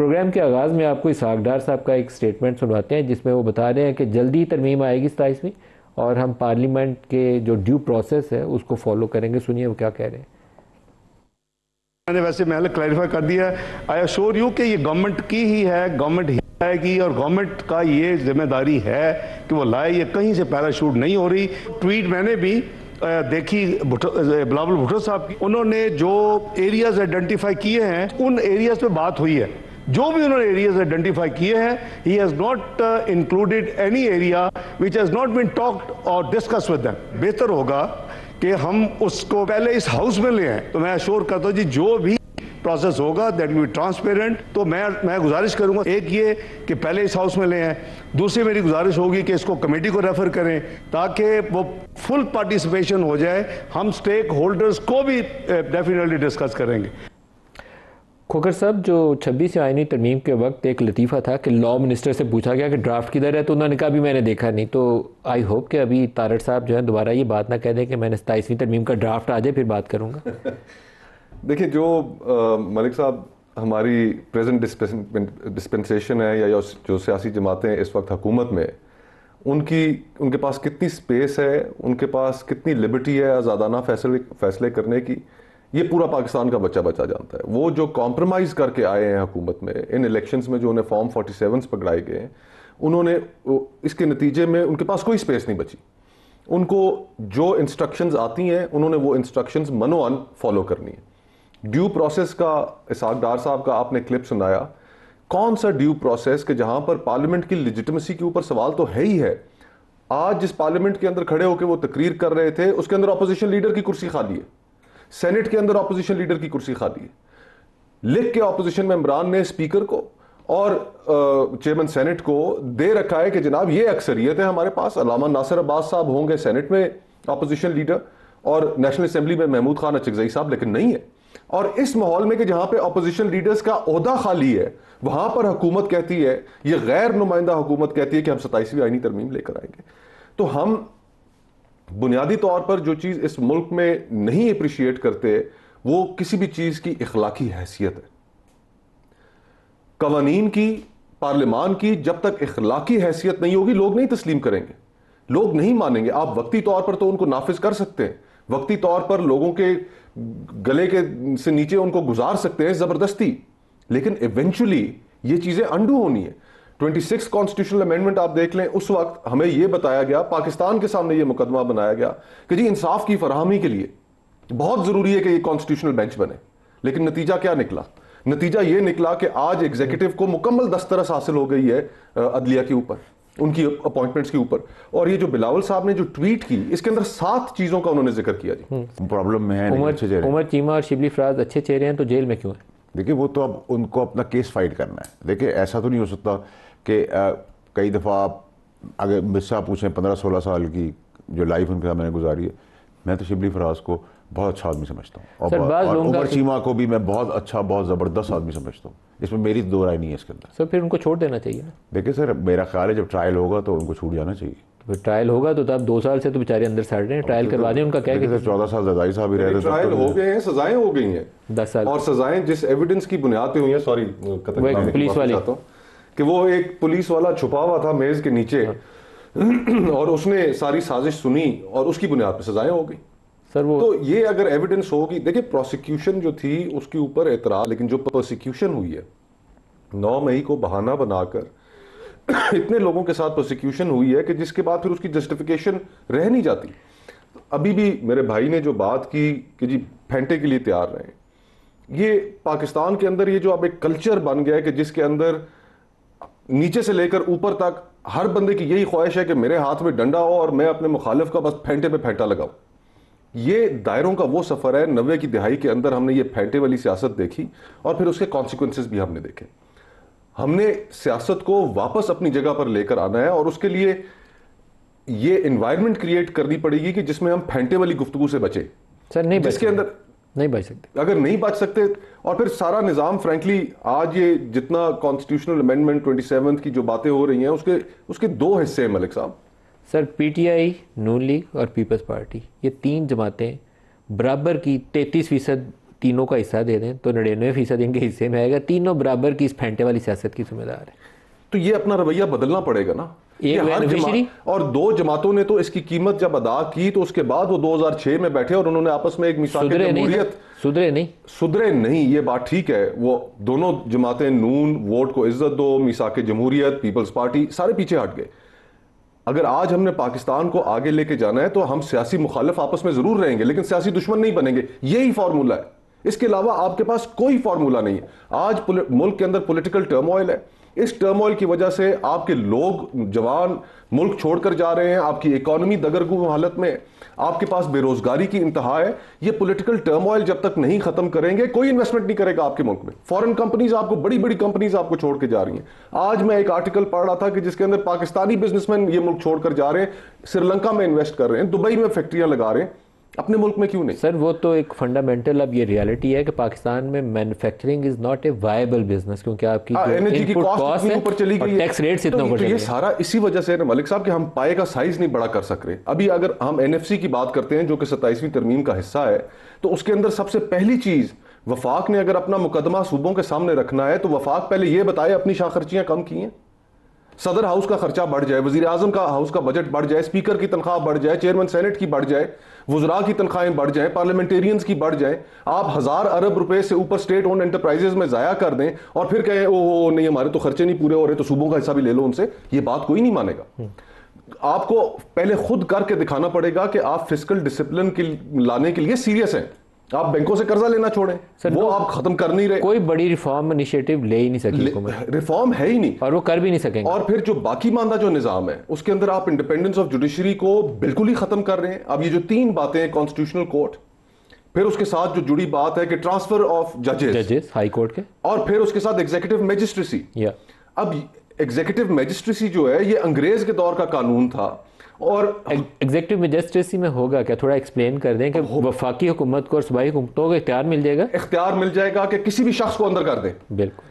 Programme के आगाज़ में आपको इसहाक डार साहब का एक स्टेटमेंट सुनवाते हैं जिसमें वो बता रहे हैं कि जल्दी तरमीम आएगी 27वीं और हम पार्लियामेंट के जो ड्यू प्रोसेस है उसको फॉलो करेंगे। सुनिए वो क्या कह रहे हैं। मैंने वैसे पहले क्लैरिफाई कर दिया है, आई अश्योर यू कि ये गवर्नमेंट की ही है, गवर्नमेंट ही आएगी और गवर्नमेंट का ये जिम्मेदारी है कि वो लाए। ये कहीं से पैराशूट नहीं हो रही। ट्वीट मैंने भी देखी बिलावल भुट्टो साहब की, उन्होंने जो एरियाज आइडेंटिफाई किए हैं उन एरियाज पे बात हुई है। जो भी उन्होंने एरियाज आइडेंटिफाई किए हैं, he has not included any area which has not been talked और डिस्कस विद देम। बेहतर होगा कि हम उसको पहले इस हाउस में ले आए। तो मैं अश्योर करता हूँ जी जो भी प्रोसेस होगा दैट विल बी ट्रांसपेरेंट। तो मैं गुजारिश करूंगा, एक ये कि पहले इस हाउस में ले आए, दूसरी मेरी गुजारिश होगी कि इसको कमेटी को रेफर करें ताकि वो फुल पार्टिसिपेशन हो जाए। हम स्टेक होल्डर्स को भी डेफिनेटली डिस्कस करेंगे। खोखर साहब, जो 26 आईनी तरमीम के वक्त एक लतीफ़ा था कि लॉ मिनिस्टर से पूछा गया कि ड्राफ्ट किधर है, तो उन्होंने कहा भी मैंने देखा नहीं। तो आई होप कि अभी तारड़ साहब जो है दोबारा ये बात ना कह दें कि मैंने 27वीं तरमीम का ड्राफ्ट आ जाए फिर बात करूँगा। देखिए, जो मलिक साहब हमारी प्रेजेंट डिस्पेंसेशन है या जो सियासी जमातें इस वक्त हुकूमत में, उनके पास कितनी स्पेस है, उनके पास कितनी लिबर्टी है आज़ादाना फैसले करने की, ये पूरा पाकिस्तान का बच्चा जानता है। वो जो कॉम्प्रोमाइज़ करके आए हैं हुकूमत में इन इलेक्शंस में, जो उन्हें फॉर्म 47 पकड़ाए गए हैं, उन्होंने इसके नतीजे में उनके पास कोई स्पेस नहीं बची। उनको जो इंस्ट्रक्शंस आती हैं उन्होंने वो इंस्ट्रक्शंस मनोअन फॉलो करनी है। ड्यू प्रोसेस का इसहाक डार साहब का आपने क्लिप सुनाया, कौन सा ड्यू प्रोसेस के जहां पर पार्लियामेंट की लेजिटिमेसी के ऊपर सवाल तो है ही है। आज जिस पार्लियामेंट के अंदर खड़े होकर वो तकरीर कर रहे थे उसके अंदर अपोजिशन लीडर की कुर्सी खाली है, सेनेट के अंदर अपोजिशन लीडर की कुर्सी खाली है। लिख के अपोजिशन मेंबरान ने स्पीकर को और चेयरमैन सेनेट को दे रखा है कि जनाब ये अक्सरियत है हमारे पास, अल्लामा नासिर अब्बास साहब होंगे सेनेट में अपोजिशन लीडर और नेशनल असेंबली में महमूद खान अचकजई साहब, लेकिन नहीं है। और इस माहौल में कि जहां पे अपोजिशन लीडर्स का ओहदा खाली है, वहां पर हुकूमत कहती है, ये गैर नुमाइंदा हुकूमत कहती है कि हम 27वीं आईनी तरमीम लेकर आएंगे। तो हम बुनियादी तौर पर जो चीज इस मुल्क में नहीं अप्रिशिएट करते वो किसी भी चीज की इखलाकी हैसियत है। कवानीन की, पार्लियामान की जब तक इखलाकी हैसियत नहीं होगी लोग नहीं तस्लीम करेंगे, लोग नहीं मानेंगे। आप वक्ती तौर पर तो उनको नाफिज कर सकते हैं, वक्ती तौर पर लोगों के गले के से नीचे उनको गुजार सकते हैं जबरदस्ती, लेकिन इवेंचुअली ये चीजें अंडू होनी है। 26 कॉन्स्टिट्यूशनल अमेंडमेंट आप देख लें, उस वक्त हमें यह बताया गया, पाकिस्तान के सामने यह मुकदमा बनाया गया कि जी इंसाफ की फराहमी के लिए बहुत जरूरी है कि ये कॉन्स्टिट्यूशनल बेंच बने। लेकिन नतीजा क्या निकला? नतीजा यह निकला कि आज एग्जीक्यूटिव को मुकम्मल दस्तरस हासिल हो गई है अदलिया के ऊपर, उनकी अपॉइंटमेंट्स के ऊपर। और ये जो बिलावल साहब ने जो ट्वीट की, इसके अंदर 7 चीजों का उन्होंने जिक्र किया जी। प्रॉब्लम में है उमर चीमा और शिबली फराज अच्छे चेहरे हैं तो जेल में क्यों है? देखिए, वो तो अब उनको अपना केस फाइट करना है। देखिए, ऐसा तो नहीं हो सकता कि कई दफ़ा आप अगर मुझसे आप पूछें 15-16 साल की जो लाइफ उनके साथ मैंने गुजारी है, मैं तो शिबली फराज को बहुत अच्छा आदमी समझता हूँ और उमर चीमा को भी मैं बहुत अच्छा, बहुत ज़बरदस्त आदमी समझता हूँ। इसमें मेरी दो राय नहीं है इसके अंदर। सर फिर उनको छोड़ देना चाहिए ना? देखिए सर, मेरा ख्याल है जब ट्रायल होगा तो उनको छूट जाना चाहिए। तो फिर ट्रायल होगा तो तब 2 साल से तो बेचारे अंदर सड़ रहे हैं, ट्रायल करवा दें। उनका क्या है 14 साल जदाई साहब ही रहे थे, ट्रायल हो गए हैं, सजाएं हो गई हैं 10 साल, और सजाएं जिस एविडेंस की बुनियाद पे हुई हैं, सॉरी पुलिस वाले कि वो एक पुलिस वाला छुपा हुआ था मेज के नीचे और उसने सारी साजिश सुनी और उसकी बुनियाद पे सजाएं हो गई। सर वो तो ये अगर एविडेंस होगी, देखिए प्रोसिक्यूशन जो थी उसके ऊपर एतराज, लेकिन जो प्रोसिक्यूशन हुई है 9 मई को बहाना बनाकर इतने लोगों के साथ प्रोसिक्यूशन हुई है कि जिसके बाद फिर उसकी जस्टिफिकेशन रह नहीं जाती। अभी भी मेरे भाई ने जो बात की कि जी फेंटे के लिए तैयार रहें, ये पाकिस्तान के अंदर ये जो अब एक कल्चर बन गया है कि जिसके अंदर नीचे से लेकर ऊपर तक हर बंदे की यही ख्वाहिश है कि मेरे हाथ में डंडा हो और मैं अपने मुखालिफ का बस फेंटे पे फेंटा लगाऊं। ये दायरों का वो सफर है। 90 की दिहाई के अंदर हमने ये फेंटे वाली सियासत देखी और फिर उसके कॉन्सिक्वेंसेस भी हमने देखे। हमने सियासत को वापस अपनी जगह पर लेकर आना है और उसके लिए ये एनवायरनमेंट क्रिएट करनी पड़ेगी कि जिसमें हम फेंटे वाली गुफ्तगू से बचे। सर नहीं, जिसके अंदर नहीं बच सकते। अगर नहीं बच सकते और फिर सारा निज़ाम फ्रैंकली आज ये जितना कॉन्स्टिट्यूशनल अमेंडमेंट 27 की जो बातें हो रही हैं उसके 2 हिस्से हैं मलिक साहब। सर पीटीआई, नून लीग और पीपल्स पार्टी, ये 3 जमातें बराबर की 33% तीनों का हिस्सा दे दें तो 99% इनके हिस्से में आएगा। तीनों बराबर की इस फेंटे वाली सियासत की जिम्मेदार है। तो ये अपना रवैया बदलना पड़ेगा ना। एक बेनिफिशियरी और दो जमातों ने तो इसकी कीमत जब अदा की तो उसके बाद वो 2006 में बैठे और उन्होंने आपस में एक मिसाक जमहूरियत सुधरे नहीं, ये बात ठीक है। वो दोनों जमातें नून, वोट को इज्जत दो, मिसाक जमहूरियत, पीपल्स पार्टी, सारे पीछे हट गए। अगर आज हमने पाकिस्तान को आगे लेके जाना है तो हम सियासी मुखालिफ आपस में जरूर रहेंगे लेकिन सियासी दुश्मन नहीं बनेंगे। यही फॉर्मूला है, इसके अलावा आपके पास कोई फॉर्मूला नहीं है। आज मुल्क के अंदर पॉलिटिकल टर्मोइल है। इस टर्मोइल की वजह से आपके लोग जवान मुल्क छोड़कर जा रहे हैं, आपकी इकोनॉमी दगरगू हालत में, आपके पास बेरोजगारी की इंतहा है। ये पॉलिटिकल टर्मोइल जब तक नहीं खत्म करेंगे कोई इन्वेस्टमेंट नहीं करेगा आपके मुल्क में। फॉरेन कंपनीज आपको, बड़ी बड़ी कंपनीज आपको छोड़ के जा रही हैं। आज मैं एक आर्टिकल पढ़ रहा था कि जिसके अंदर पाकिस्तानी बिजनेसमैन ये मुल्क छोड़कर जा रहे हैं, श्रीलंका में इन्वेस्ट कर रहे हैं, दुबई में फैक्ट्रियां लगा रहे हैं, अपने मुल्क में क्यों नहीं? सर वो तो एक फंडामेंटल अब ये रियलिटी है कि पाकिस्तान में manufacturing is not a viable business, क्योंकि आपकी एनर्जी की कॉस्ट इतनी ऊपर चली गई है, टैक्स रेट्स इतना ऊपर तो ये सारा इसी वजह से है मलिक साहब कि हम पाए का साइज नहीं बड़ा कर सक रहे। अभी अगर हम एनएफसी की बात करते हैं जो कि 27वीं तरमीम का हिस्सा है, तो उसके अंदर सबसे पहली चीज वफाक ने अगर अपना मुकदमा सूबों के सामने रखना है तो वफाक पहले ये बताए अपनी शाखर्चियां कम की हैं, सदर हाउस का खर्चा बढ़ जाए, वजीर आजम का हाउस का बजट बढ़ जाए, स्पीकर की तनख्वाह बढ़ जाए, चेयरमैन सेनेट की बढ़ जाए, वुजरा की तनख्वाहें बढ़ जाएं, पार्लियामेंटेरियंस की बढ़ जाएं, आप 1000 अरब रुपए से ऊपर स्टेट ओन एंटरप्राइजेस में जाया कर दें और फिर कहें ओ नहीं हमारे तो खर्चे नहीं पूरे हो रहे तो सूबों का हिस्सा भी ले लो उनसे, ये बात कोई नहीं मानेगा। आपको पहले खुद करके दिखाना पड़ेगा कि आप फिस्कल डिसिप्लिन के लाने के लिए सीरियस हैं। आप बैंकों से कर्जा लेना छोड़ें, सर वो आप खत्म कर नहीं रहे। कोई बड़ी रिफॉर्म इनिशिएटिव ले ही नहीं सकी, रिफॉर्म है ही नहीं और वो कर भी नहीं सकेंगे। और फिर जो बाकी मानदा जो निजाम है उसके अंदर आप इंडिपेंडेंस ऑफ जुडिशरी को बिल्कुल ही खत्म कर रहे हैं। अब ये जो तीन बातें हैं, कॉन्स्टिट्यूशनल कोर्ट, फिर उसके साथ जो जुड़ी बात है कि ट्रांसफर ऑफ जजेस हाई कोर्ट के, और फिर उसके साथ एग्जीक्यूटिव मैजिस्ट्रेसी। अब एग्जीक्यूटिव मैजिस्ट्रेसी जो है ये अंग्रेज के दौर का कानून था और एग्जीक्यूटिव मैजिस्ट्रेसी में होगा क्या, थोड़ा एक्सप्लेन कर दें कि वफाकी हुकूमत को और सूबाई हुकूमतों को इख्तियार मिल जाएगा? इख्तियार मिल जाएगा कि किसी भी शख्स को अंदर कर दें। बिल्कुल।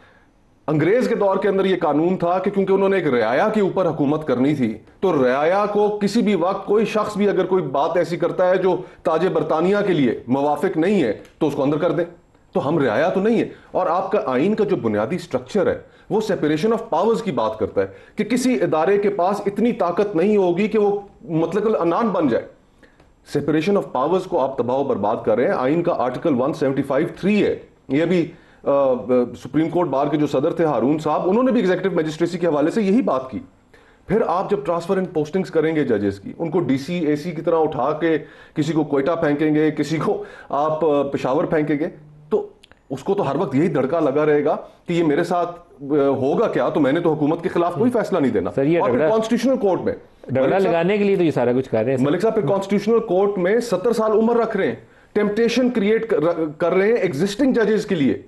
अंग्रेज के दौर के अंदर यह कानून था कि क्योंकि उन्होंने एक रियाया के ऊपर हुकूमत करनी थी तो रियाया को किसी भी वक्त कोई शख्स भी अगर कोई बात ऐसी करता है जो ताजे बरतानिया के लिए मुवाफिक नहीं है तो उसको अंदर कर दें। तो हम रियाया तो नहीं है। और आपका आइन का जो बुनियादी स्ट्रक्चर है वो सेपरेशन ऑफ पावर्स की बात करता है कि किसी इदारे के पास इतनी ताकत नहीं होगी कि वो मतलब अनान बन जाए। सेपरेशन ऑफ पावर्स को आप तबाह बर्बाद कर रहे हैं। आइन का आर्टिकल 175(3) है। ये भी सुप्रीम कोर्ट बार के जो सदर थे हारून साहब, उन्होंने भी एग्जीक्यूटिव मैजिस्ट्रेसी के हवाले से यही बात की। फिर आप जब ट्रांसफर एंड पोस्टिंग्स करेंगे जजेस की, उनको डीसी एसी की तरह उठा के किसी को कोयटा फेंकेंगे, किसी को आप पेशावर फेंकेंगे, तो उसको तो हर वक्त यही धड़का लगा रहेगा कि ये मेरे साथ होगा क्या, तो मैंने तो हुकूमत के खिलाफ कोई फैसला नहीं देना। और फिर कॉन्स्टिट्यूशनल कोर्ट में डगड़ा लगाने के लिए तो ये सारा कुछ कर रहे हैं मलिक साहब। फिर कॉन्स्टिट्यूशनल कोर्ट में 70 साल उम्र रख रहे हैं, टेम्पटेशन क्रिएट कर रहे हैं एग्जिस्टिंग जजेस के लिए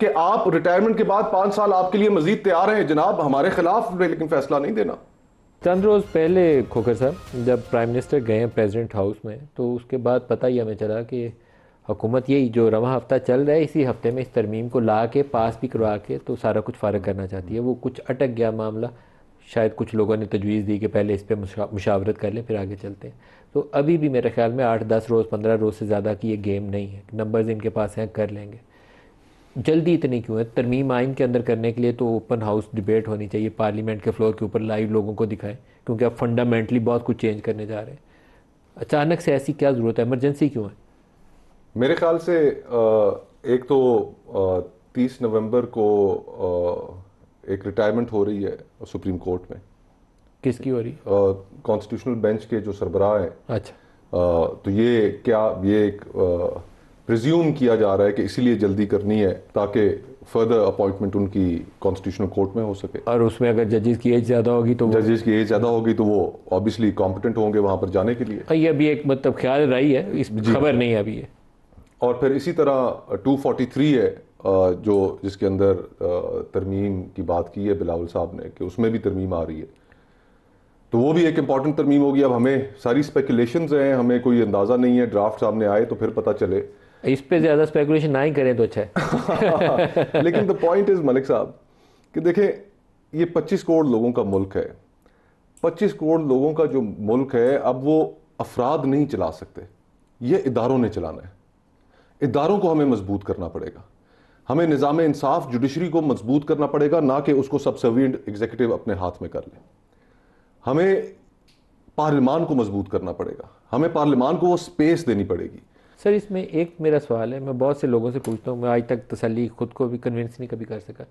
कि आप रिटायरमेंट के बाद 5 साल आपके लिए मजीद तैयार हैं जनाब हमारे खिलाफ, लेकिन फैसला नहीं देना। चंद रोज़ पहले खोखर साहब जब प्राइम मिनिस्टर गए प्रेसिडेंट हाउस में, तो उसके बाद पता ही हमें चला कि हुकूमत यही जो रवा हफ्ता चल रहा है, इसी हफ्ते में इस तरमीम को ला के पास भी करवा के तो सारा कुछ फ़ारग करना चाहती है। वो कुछ अटक गया मामला, शायद कुछ लोगों ने तजवीज़ दी कि पहले इस पर मुशावरत कर लें फिर आगे चलते हैं। तो अभी भी मेरे ख्याल में 8-10 रोज़ 15 रोज़ से ज़्यादा की ये गेम नहीं है। नंबर्स इनके पास हैं, कर लेंगे। जल्दी इतनी क्यों है? तरमीम आइन के अंदर करने के लिए तो ओपन हाउस डिबेट होनी चाहिए, पार्लियामेंट के फ्लोर के ऊपर लाइव लोगों को दिखाएं, क्योंकि अब फंडामेंटली बहुत कुछ चेंज करने जा रहे हैं। अचानक से ऐसी क्या ज़रूरत है? इमरजेंसी क्यों है? मेरे ख्याल से एक तो 30 नवंबर को एक रिटायरमेंट हो रही है सुप्रीम कोर्ट में। किसकी हो रही? कॉन्स्टिट्यूशनल बेंच के जो सरबराह हैं। अच्छा। तो ये एक प्रिज्यूम किया जा रहा है कि इसीलिए जल्दी करनी है ताकि फर्दर अपॉइंटमेंट उनकी कॉन्स्टिट्यूशनल कोर्ट में हो सके। और उसमें अगर जजेस की एज ज़्यादा होगी तो वो ऑब्वियसली कॉम्पिटेंट होंगे वहाँ पर जाने के लिए। ये अभी एक मतलब ख्याल रही है, इस खबर नहीं है अभी ये। और फिर इसी तरह 243 है जो जिसके अंदर तरमीम की बात की है बिलावल साहब ने कि उसमें भी तरमीम आ रही है, तो वो भी एक इम्पॉर्टेंट तरमीम होगी। अब हमें सारी स्पेकुलेशंस हैं, हमें कोई अंदाज़ा नहीं है, ड्राफ्ट सामने आए तो फिर पता चले। इस पे ज़्यादा स्पेकुलेशन ना ही करें तो अच्छा है। लेकिन द पॉइंट इज़ मलिक साहब कि देखें ये 25 करोड़ लोगों का मुल्क है। 25 करोड़ लोगों का जो मुल्क है, अब वो अफराद नहीं चला सकते, ये इदारों ने चलाना है। इदारों को हमें मजबूत करना पड़ेगा, हमें निज़ाम इंसाफ जुडिशरी को मजबूत करना पड़ेगा, ना कि उसको सबसर्विएंट एग्जीक्यूटिव अपने हाथ में कर ले। हमें पार्लियामान को मजबूत करना पड़ेगा, हमें पार्लियामान को वो स्पेस देनी पड़ेगी। सर इसमें एक मेरा सवाल है, मैं बहुत से लोगों से पूछता हूँ, मैं आज तक तसल्ली खुद को भी कन्विंस नहीं कभी कर सका।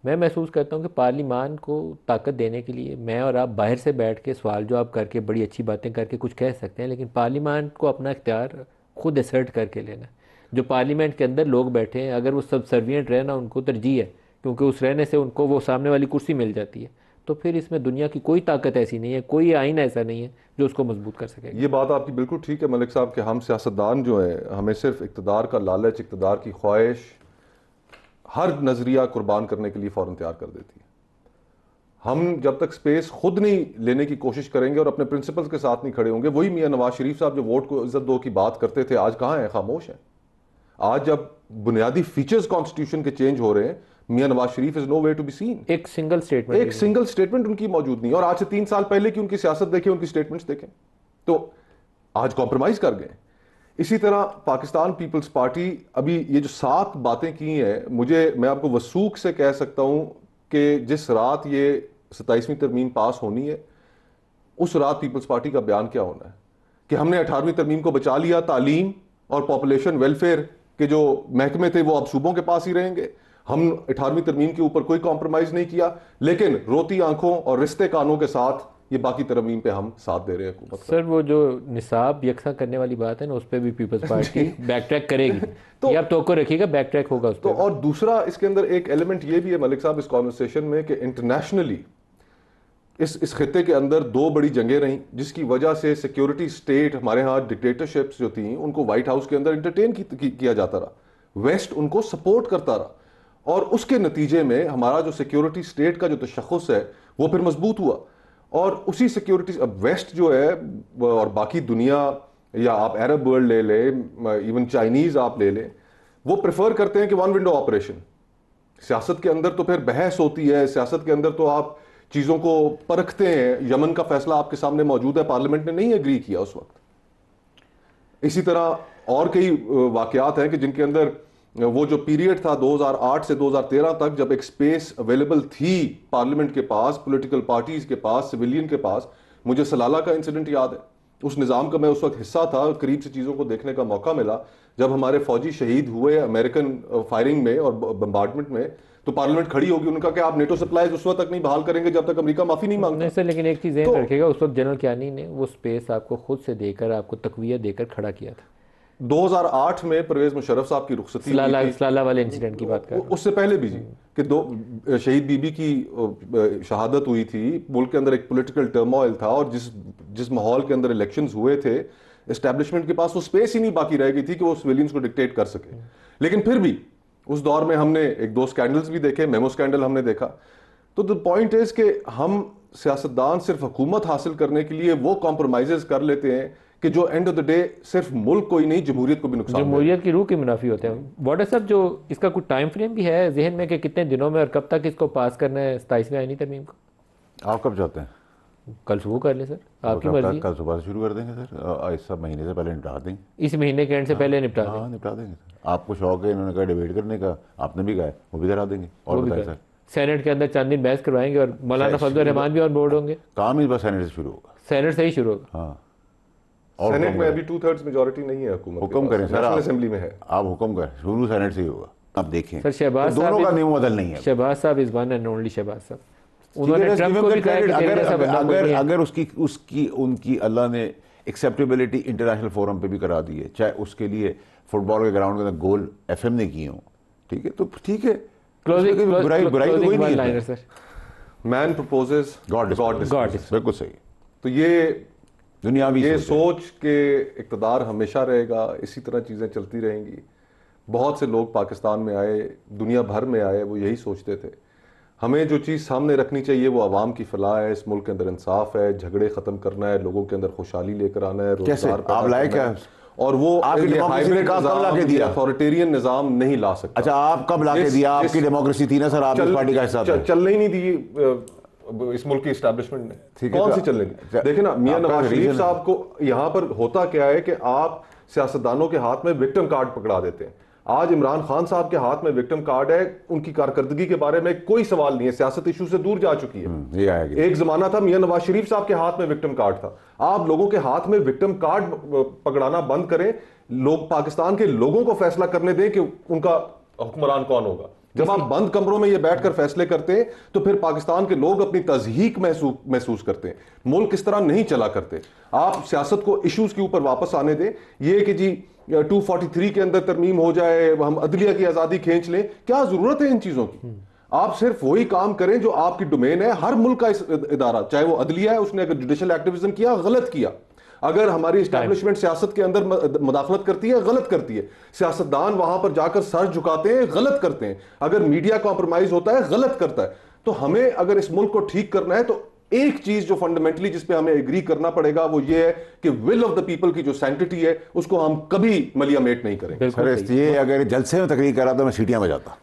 मैं महसूस करता हूँ कि पार्लियामान को ताकत देने के लिए मैं और आप बाहर से बैठ के सवाल जवाब करके बड़ी अच्छी बातें करके कुछ कह सकते हैं, लेकिन पार्लियामान को अपना इख्तियार खुद असर्ट करके लेना। जो पार्लियामेंट के अंदर लोग बैठे हैं, अगर वो सबसर्विएंट रहे ना, उनको तरजीह है, क्योंकि उस रहने से उनको वो सामने वाली कुर्सी मिल जाती है। तो फिर इसमें दुनिया की कोई ताकत ऐसी नहीं है, कोई आइन ऐसा नहीं है जो उसको मजबूत कर सके। ये बात आपकी बिल्कुल ठीक है मलिक साहब कि हम सियासतदान जो है, हमें सिर्फ इक़्तिदार का लालच, इक़्तिदार की ख्वाहिश हर नज़रिया कुर्बान करने के लिए फ़ौरन तैयार कर देती है। हम जब तक स्पेस खुद नहीं लेने की कोशिश करेंगे और अपने प्रिंसिपल्स के साथ नहीं खड़े होंगे, वही मियाँ नवाज शरीफ साहब जो वोट को इज्जत दो की बात करते थे, आज कहाँ हैं? खामोश हैं। आज जब बुनियादी फीचर्स कॉन्स्टिट्यूशन के चेंज हो रहे हैं, Mian Nawaz Sharif is no way to be seen. एक सिंगल स्टेटमेंट उनकी मौजूद नहीं। और आज से 3 साल पहले की उनकी सियासत देखें, उनकी स्टेटमेंट्स देखें, तो आज कॉम्प्रोमाइज कर गए। इसी तरह पाकिस्तान पीपल्स पार्टी अभी ये जो 7 बातें की हैं, मैं आपको वसूख से कह सकता हूं कि जिस रात ये 27वीं तरमीम पास होनी है, उस रात पीपल्स पार्टी का बयान क्या होना है कि हमने 18वीं तरमीम को बचा लिया, तालीम और पॉपुलेशन वेलफेयर के जो महकमे थे वो अब सूबों के पास ही रहेंगे, हम 18वीं तरमीम के ऊपर कोई कॉम्प्रोमाइज नहीं किया, लेकिन रोती आंखों और रिश्ते कानों के साथ ये बाकी तरमीम पे हम साथ दे रहे हैं हुकूमत का। सर वो जो निसाब यकसा करने वाली बात है ना, उस पर भी पीपल्स पार्टी बैक ट्रैक करेगी। तो ये आप तो रखिएगा, बैक ट्रैक होगा उस तो। और दूसरा इसके अंदर एक एलिमेंट ये भी है मलिक साहब इस कॉन्वर्सेशन में कि इंटरनेशनली इस खित्ते के अंदर 2 बड़ी जंगें रहीं, जिसकी वजह से सिक्योरिटी स्टेट, हमारे यहाँ डिक्टेटरशिप्स जो थी, उनको व्हाइट हाउस के अंदर इंटरटेन किया जाता रहा, वेस्ट उनको सपोर्ट करता रहा, और उसके नतीजे में हमारा जो सिक्योरिटी स्टेट का जो तशख़्ख़ुस है वो फिर मजबूत हुआ। और उसी सिक्योरिटी, अब वेस्ट जो है और बाकी दुनिया, या आप अरब वर्ल्ड ले लें, इवन चाइनीज आप ले लें, वो प्रेफर करते हैं कि 1 विंडो ऑपरेशन। सियासत के अंदर तो फिर बहस होती है, सियासत के अंदर तो आप चीज़ों को परखते हैं। यमन का फैसला आपके सामने मौजूद है, पार्लियामेंट ने नहीं एग्री किया उस वक्त। इसी तरह और कई वाकयात हैं कि जिनके अंदर वो जो पीरियड था 2008 से 2013 तक, जब एक स्पेस अवेलेबल थी पार्लियामेंट के पास, पॉलिटिकल पार्टीज के पास, सिविलियन के पास। मुझे सलाला का इंसिडेंट याद है, उस निज़ाम का मैं उस वक्त हिस्सा था, करीब से चीज़ों को देखने का मौका मिला जब हमारे फौजी शहीद हुए अमेरिकन फायरिंग में और बम्बार्डमेंट में। तो पार्लियामेंट खड़ी होगी, उनका कि आप नेटो सप्लाईज उस वक्त तक नहीं बहाल करेंगे जब तक अमेरिका माफी नहीं मांगता। सर लेकिन एक चीज़ रखिएगा, उस वक्त जनरल कियानी ने वो स्पेस आपको खुद से देकर, आपको तकवीत देकर खड़ा किया था। 2008 में परवेज मुशर्रफ साहब की रुखसती सलाला वाले इंसिडेंट की बात कर, उससे पहले भी जी कि 2 शहीद बीबी की शहादत हुई थी, मुल्क के अंदर एक पॉलिटिकल टर्मोइल था, और जिस माहौल के अंदर इलेक्शंस हुए थे, एस्टैब्लिशमेंट के पास वो स्पेस ही नहीं बाकी रह गई थी कि वो सिविलियंस को डिक्टेट कर सके। लेकिन फिर भी उस दौर में हमने 1-2 स्कैंडल्स भी देखे, मेमो स्कैंडल हमने देखा। तो द पॉइंट इज कि हम सियासतदान सिर्फ हुकूमत हासिल करने के लिए वो कॉम्प्रोमाइजेस कर लेते हैं कि जो एंड ऑफ द डे सिर्फ मुल्क को ही नहीं, जमहूरियत को भी नुकसान, जमहूरियत की रूह के मुनाफी होते हैं। वाटर साहब, जो इसका कुछ टाइम फ्रेम भी है जहन में कि कितने दिनों में और कब तक इसको पास करना है 27वीं आईनी तरमीम को? आप कब चाहते हैं? कल सुबह कर ले सर, आपकी मर्जी। कल सुबह से शुरू कर देंगे सर, इस सब महीने से पहले निपटा देंगे। इस महीने के एंड से पहले निपटा देंगे? हाँ, निपटा देंगे सर। आपको शौक है, इन्होंने कहा डिबेट करने का, आपने भी कहा, वो भी करा देंगे। और बताइए सर, सेनेट के अंदर चंद दिन बहस करवाएंगे और मौलाना फजल रहमान भी ऑन बोर्ड होंगे। काम इस बार सेनेट से शुरू होगा। सेनेट से ही शुरू होगा? हाँ। और सेनेट में अभी 2/3 मेजॉरिटी नहीं है हुकूमत, हुक्म करें सर, असेंबली में है, आप हुक्म करें, शुरू सेनेट से ही होगा। आप देखें सर, शहबाज तो दोनों का नियम बदल नहीं है। शहबाज साहब is one and only Shehbaz साहब। उन्होंने ट्रंप को भी कहा कि अगर उसकी उनकी अल्लाह ने एक्सेप्टेबिलिटी इंटरनेशनल फोरम पे भी करा दी है, चाहे उसके लिए फुटबॉल के ग्राउंड के अंदर गोल FM ने किए हों, ठीक है, तो ठीक है, बुराई तो कोई नहीं है sir. Man proposes God disposes, बिल्कुल सही। तो ये दुनियावी ये सोच के इक़्तिदार हमेशा रहेगा, इसी तरह चीज़ें चलती रहेंगी। बहुत से लोग पाकिस्तान में आए, दुनिया भर में आए, वो यही सोचते थे। हमें जो चीज़ सामने रखनी चाहिए वो आवाम की फलाह है, इस मुल्क के अंदर इंसाफ है, झगड़े ख़त्म करना है, लोगों के अंदर खुशहाली लेकर आना है, रोजगार आप लाए क्या? और वो हाइब्रिड अथॉरिटेरियन निज़ाम नहीं ला सकता। अच्छा, आप कब ला के दिया? आपकी डेमोक्रेसी थी ना सर, आप इस पार्टी का हिस्सा थे। चलने ही नहीं दी इस मुल्क की एस्टैब्लिशमेंट ने, कौन सी चलने दी? देखे ना, मियां नवाज शरीफ साहब को यहाँ पर होता क्या है कि आप सियासतदानों के हाथ में विक्टिम कार्ड पकड़ा देते हैं। आज इमरान खान साहब के हाथ में विक्टिम कार्ड है, उनकी कारकर्दगी के बारे में कोई सवाल नहीं है, सियासत इशू से दूर जा चुकी है। ये आएगी। एक जमाना था मियां नवाज शरीफ साहब के हाथ में विक्टिम कार्ड था। आप लोगों के हाथ में विक्टिम कार्ड पकड़ाना बंद करें, लोग पाकिस्तान के लोगों को फैसला करने दें कि उनका हुक्मरान कौन होगा। जब आप बंद कमरों में ये बैठकर फैसले करते हैं तो फिर पाकिस्तान के लोग अपनी तज़हीक महसूस करते हैं। मुल्क इस तरह नहीं चला करते। आप सियासत को इश्यूज के ऊपर वापस आने दें। ये कि जी 243 के अंदर तरमीम हो जाए, हम अदलिया की आजादी खींच लें, क्या जरूरत है इन चीजों की? आप सिर्फ वही काम करें जो आपकी डोमेन है। हर मुल्क का इदारा, चाहे वो अदलिया है, उसने अगर जुडिशल एक्टिविज्म किया, गलत किया। अगर हमारी इस्टेब्लिशमेंट सियासत के अंदर मुदाखलत करती है, गलत करती है। सियासतदान वहां पर जाकर सर झुकाते हैं, गलत करते हैं। अगर मीडिया कॉम्प्रोमाइज होता है, गलत करता है। तो हमें अगर इस मुल्क को ठीक करना है तो एक चीज जो फंडामेंटली जिस पे हमें एग्री करना पड़ेगा वो ये है कि विल ऑफ द पीपल की जो सैंक्टिटी है उसको हम कभी मलियामेट नहीं करेंगे। सर ये अगर जलसे में तकरीर करा तो मैं सीटियां बजाता।